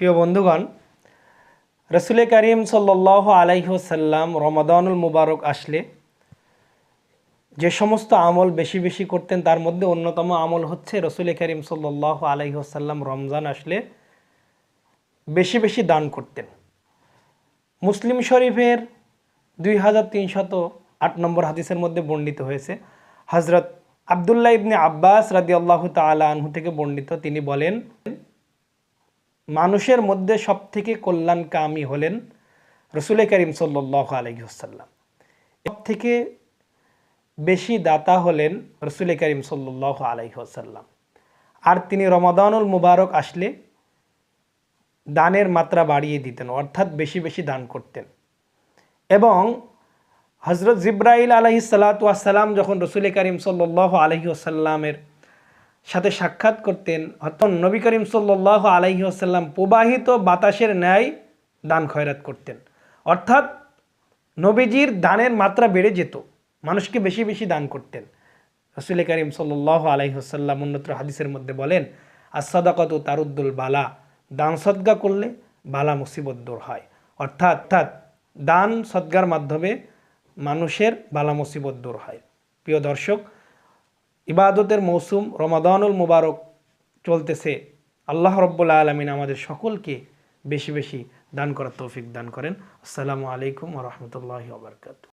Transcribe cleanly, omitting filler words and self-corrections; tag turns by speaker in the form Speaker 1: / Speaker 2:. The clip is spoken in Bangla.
Speaker 1: প্রিয় বন্ধুগণ, রসুল করিম সাল্লাল্লাহু আলাইহি ওয়াসাল্লাম রমাদানুল মুবারক আসলে যে সমস্ত আমল বেশি বেশি করতেন তার মধ্যে অন্যতম আমল হচ্ছে রসুল করিম সাল্লাল্লাহু আলাইহি ওয়াসাল্লাম রমজান আসলে বেশি বেশি দান করতেন। মুসলিম শরীফের 2308 নম্বর হাদিসের মধ্যে বর্ণিত হয়েছে, হজরত আবদুল্লাহ ইবনে আব্বাস রাদিয়াল্লাহু তাআলা আনহু থেকে বর্ণিত। তিনি বলেন, মানুষের মধ্যে সবথেকে কল্যাণকামী হলেন রসুল করিম সাল্লাল্লাহু আলাইহি ওয়াসাল্লাম। সবথেকে বেশি দাতা হলেন রসুল করিম সাল্লাল্লাহু আলাইহি ওয়াসাল্লাম। আর তিনি রমাদানুল মুবারক আসলে দানের মাত্রা বাড়িয়ে দিতেন, অর্থাৎ বেশি বেশি দান করতেন। এবং হজরত জিব্রাইল আলাইহিস সালাতু ওয়াস সালাম যখন রসুল করিম সাল্লাল্লাহু আলাইহি ওয়াসাল্লামের সাথে সাক্ষাৎ করতেন, তখন নবী করিম সাল্লাল্লাহু আলাইহি ওয়াসাল্লাম প্রবাহিত বাতাসের ন্যায় দান খয়রাত করতেন। অর্থাৎ নবীজির দানের মাত্রা বেড়ে যেত, মানুষকে বেশি বেশি দান করতেন। রসুল করিম সাল্লাল্লাহু আলাইহি ওয়াসাল্লাম অন্যত্র হাদিসের মধ্যে বলেন, as-সাদাকাতু তারুদ্দুল বালা, দান সদকা করলে বালা মুসিবত দূর হয়। অর্থাৎ দান সদকার মাধ্যমে মানুষের বালা মুসিবত দূর হয়। প্রিয় দর্শক, ইবাদতের মৌসুম রমাদানুল মুবারক চলতেছে। আল্লাহ রাব্বুল আলামিন আমাদের সকলকে বেশি বেশি দান করার তৌফিক দান করেন। আসসালামু আলাইকুম ওয়া রাহমাতুল্লাহি ওয়া বারাকাতুহু।